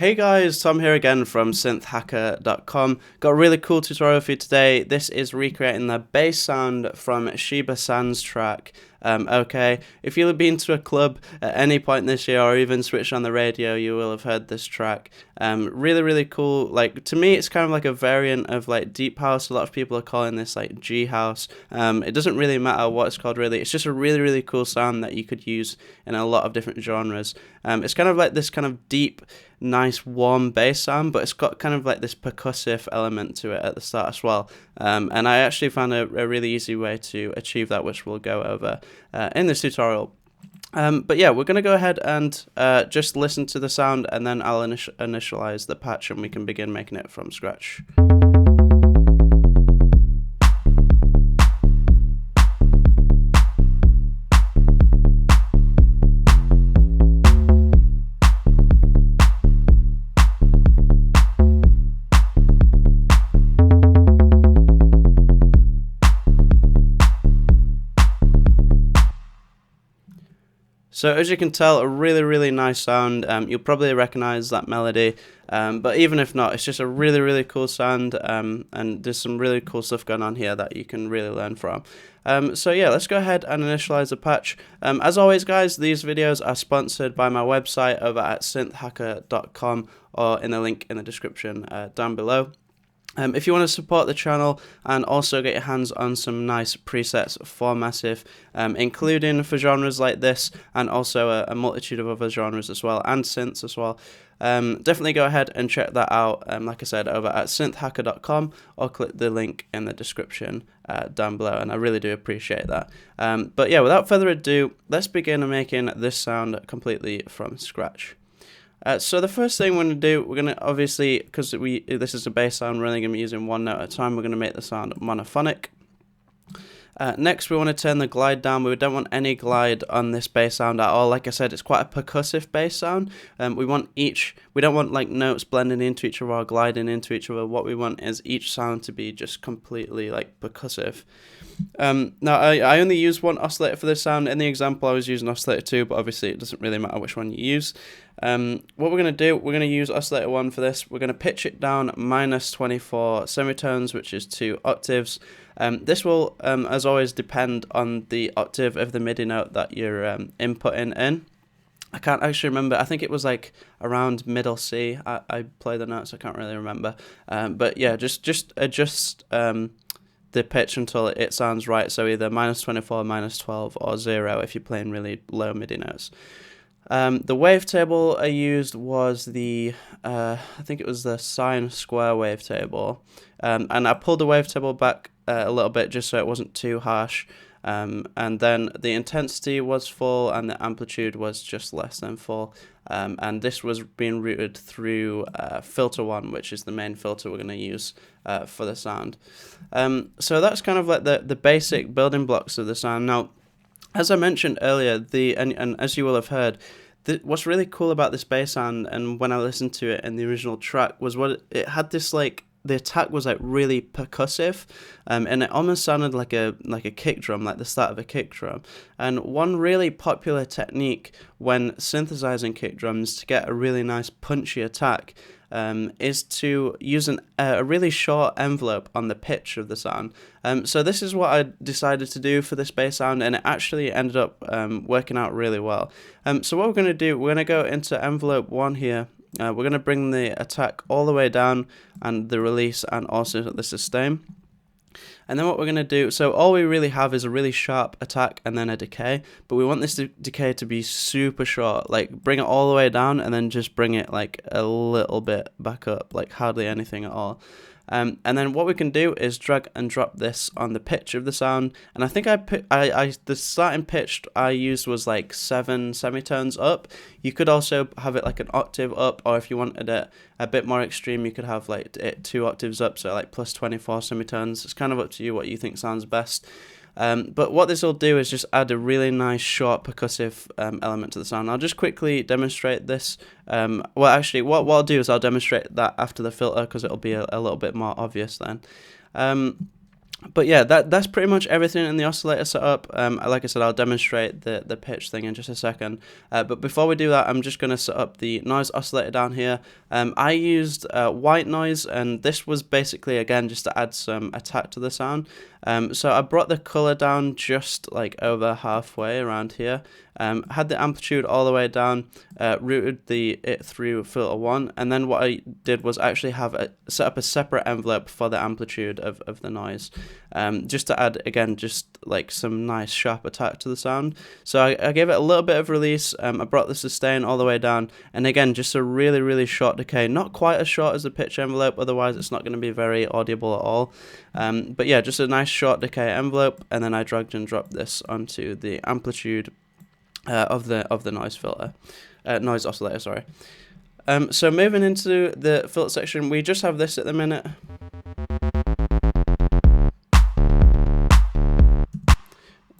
Hey guys, Tom here again from synthhacker.com. Got a really cool tutorial for you today. This is recreating the bass sound from Shiba San's track. Okay, if you've been to a club at any point this year or even switched on the radio, you will have heard this track. Really cool. Like, to me, it's kind of like a variant of like deep house. A lot of people are calling this like G house. It doesn't really matter what it's called really. It's just a really cool sound that you could use in a lot of different genres. It's kind of like this kind of deep, nice warm bass sound, but it's got kind of like this percussive element to it at the start as well. And I actually found a really easy way to achieve that, which we'll go over in this tutorial. But yeah, we're going to go ahead and just listen to the sound, and then I'll initialize the patch and we can begin making it from scratch. So as you can tell, a really nice sound. You'll probably recognize that melody, but even if not, it's just a really cool sound, and there's some really cool stuff going on here that you can really learn from. So yeah, let's go ahead and initialize the patch. As always guys, these videos are sponsored by my website over at synthhacker.com or in the link in the description down below. If you want to support the channel and also get your hands on some nice presets for Massive, including for genres like this and also a multitude of other genres as well, and synths as well, definitely go ahead and check that out, like I said, over at synthhacker.com, or click the link in the description down below, and I really do appreciate that. But yeah, without further ado, let's begin making this sound completely from scratch. So the first thing we're going to do, we're going to obviously, because this is a bass sound, we're only going to be using one note at a time, we're going to make the sound monophonic. Next, we want to turn the glide down. We don't want any glide on this bass sound at all. Like I said, it's quite a percussive bass sound. We don't want like notes blending into each other or gliding into each other. What we want is each sound to be just completely like percussive. Now, I only use one oscillator for this sound. In the example, I was using oscillator 2, but obviously it doesn't really matter which one you use. What we're going to do, we're going to use oscillator 1 for this. We're going to pitch it down -24 semitones, which is 2 octaves. This will, as always, depend on the octave of the MIDI note that you're inputting in. I can't actually remember. I think it was like around middle C. I play the notes. I can't really remember. But yeah, just adjust the pitch until it sounds right. So either -24, -12, or 0 if you're playing really low MIDI notes. The wavetable I used was the, I think it was the sine square wavetable. And I pulled the wavetable back a little bit just so it wasn't too harsh. And then the intensity was full and the amplitude was just less than full. And this was being routed through filter 1, which is the main filter we're going to use for the sound. So that's kind of like the basic building blocks of the sound. Now, as I mentioned earlier, and as you will have heard, what's really cool about this bass sound, and when I listened to it in the original track, was it had this like, the attack was like really percussive, and it almost sounded like a kick drum, like the start of a kick drum. And one really popular technique when synthesizing kick drums to get a really nice punchy attack is to use a really short envelope on the pitch of the sound. So this is what I decided to do for this bass sound, and it actually ended up working out really well. So what we're going to do, we're going to go into envelope 1 here. We're going to bring the attack all the way down, and the release, and also the sustain. And then what we're going to do, so all we really have is a really sharp attack and then a decay, but we want this decay to be super short, like bring it all the way down and then just bring it like a little bit back up, like hardly anything at all. And then what we can do is drag and drop this on the pitch of the sound, and I think the starting pitch I used was like 7 semitones up. You could also have it like an octave up, or if you wanted it a bit more extreme, you could have like it 2 octaves up, so like +24 semitones. It's kind of up to you what you think sounds best. But what this will do is just add a really nice short percussive element to the sound. I'll just quickly demonstrate this. Well, actually, what I'll do is I'll demonstrate that after the filter, because it'll be a little bit more obvious then. But yeah, that's pretty much everything in the oscillator setup. Like I said, I'll demonstrate the pitch thing in just a second. But before we do that, I'm just going to set up the noise oscillator down here. I used white noise, and this was basically, again, just to add some attack to the sound. So I brought the color down just like over halfway around here. Had the amplitude all the way down, routed it through filter 1, and then what I did was actually set up a separate envelope for the amplitude of the noise, just to add, again, just like some nice sharp attack to the sound. So I gave it a little bit of release. I brought the sustain all the way down, and again, just a really, really short decay, not quite as short as the pitch envelope, otherwise it's not going to be very audible at all. But yeah, just a nice short decay envelope, and then I dragged and dropped this onto the amplitude of the noise filter, noise oscillator, sorry. So moving into the filter section, we just have this at the minute.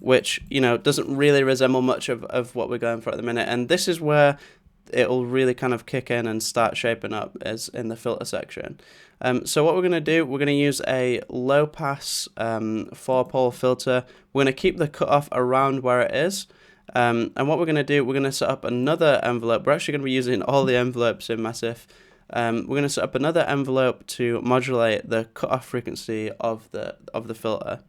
Which, you know, doesn't really resemble much of what we're going for at the minute, and this is where it'll really kind of kick in and start shaping up, as in the filter section. So what we're going to do, we're going to use a low pass 4-pole filter. We're going to keep the cutoff around where it is. And what we're going to do, we're going to set up another envelope. We're actually going to be using all the envelopes in Massive. We're going to set up another envelope to modulate the cutoff frequency of the filter.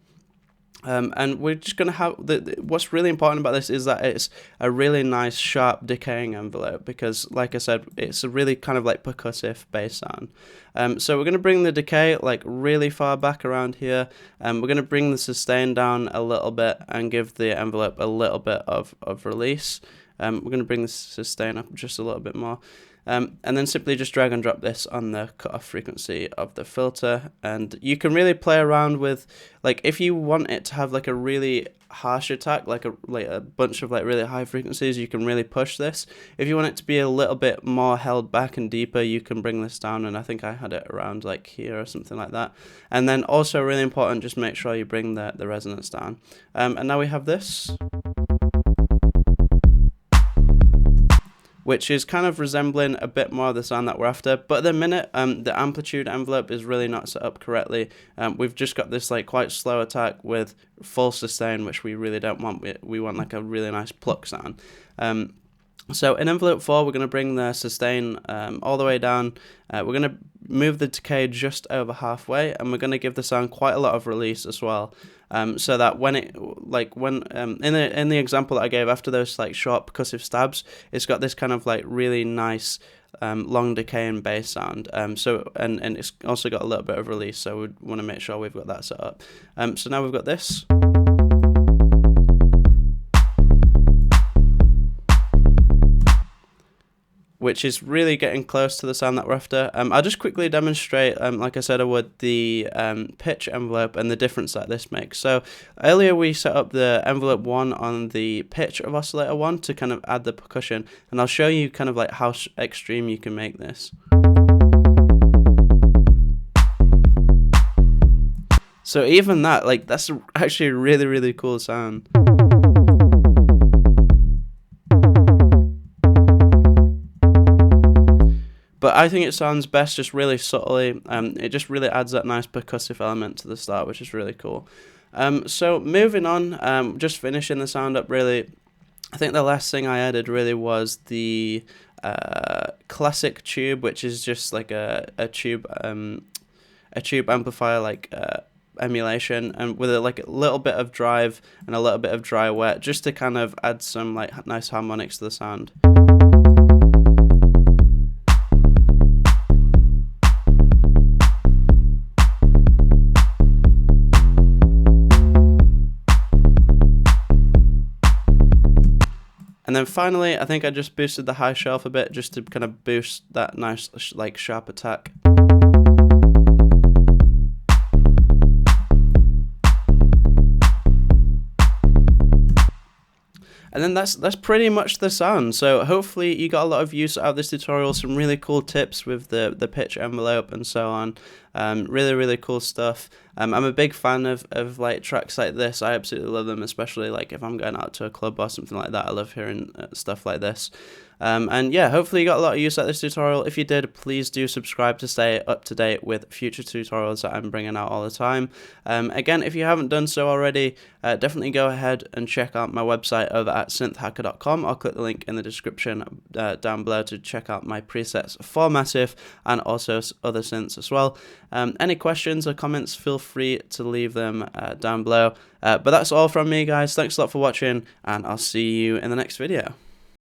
And we're just going to have, what's really important about this is that it's a really nice sharp decaying envelope, because like I said, it's a really kind of like percussive bass sound. So we're going to bring the decay like really far back around here, and we're going to bring the sustain down a little bit and give the envelope a little bit of release. We're going to bring the sustain up just a little bit more. And then simply just drag and drop this on the cutoff frequency of the filter, and you can really play around with, like, if you want it to have like a really harsh attack, like a bunch of like really high frequencies, you can really push this. If you want it to be a little bit more held back and deeper, you can bring this down, and I think I had it around like here or something like that. And then also really important, just make sure you bring the resonance down. And now we have this, which is kind of resembling a bit more of the sound that we're after. But at the minute, the amplitude envelope is really not set up correctly. We've just got this like quite slow attack with full sustain, which we really don't want. We want like a really nice pluck sound. So in envelope 4, we're going to bring the sustain all the way down. We're going to move the decay just over halfway, and we're going to give the sound quite a lot of release as well. So that when in the example that I gave, after those like short percussive stabs, it's got this kind of like really nice long decaying bass sound. So and it's also got a little bit of release, so we want to make sure we've got that set up. So now we've got this, which is really getting close to the sound that we're after. I'll just quickly demonstrate, like I said I would, the pitch envelope and the difference that this makes. So earlier we set up the envelope 1 on the pitch of oscillator 1 to kind of add the percussion, and I'll show you kind of like how extreme you can make this. So even that, like, that's actually a really, really cool sound. But I think it sounds best just really subtly. It just really adds that nice percussive element to the start, which is really cool. So moving on, just finishing the sound up really. I think the last thing I added really was the classic tube, which is just like a tube amplifier, like emulation, and with like a little bit of drive and a little bit of dry wet, just to kind of add some like nice harmonics to the sound. And then finally, I think I just boosted the high shelf a bit just to kind of boost that nice, like, sharp attack. And then that's pretty much the sound. So hopefully you got a lot of use out of this tutorial, some really cool tips with the pitch envelope and so on. Really cool stuff. I'm a big fan of like tracks like this. I absolutely love them, especially like if I'm going out to a club or something like that. I love hearing stuff like this. And yeah, hopefully you got a lot of use out of this tutorial. If you did, please do subscribe to stay up to date with future tutorials that I'm bringing out all the time. Again, if you haven't done so already, definitely go ahead and check out my website over at synthhacker.com. I'll click the link in the description down below to check out my presets for Massive and also other synths as well. Any questions or comments, feel free to leave them down below. But that's all from me, guys. Thanks a lot for watching, and I'll see you in the next video.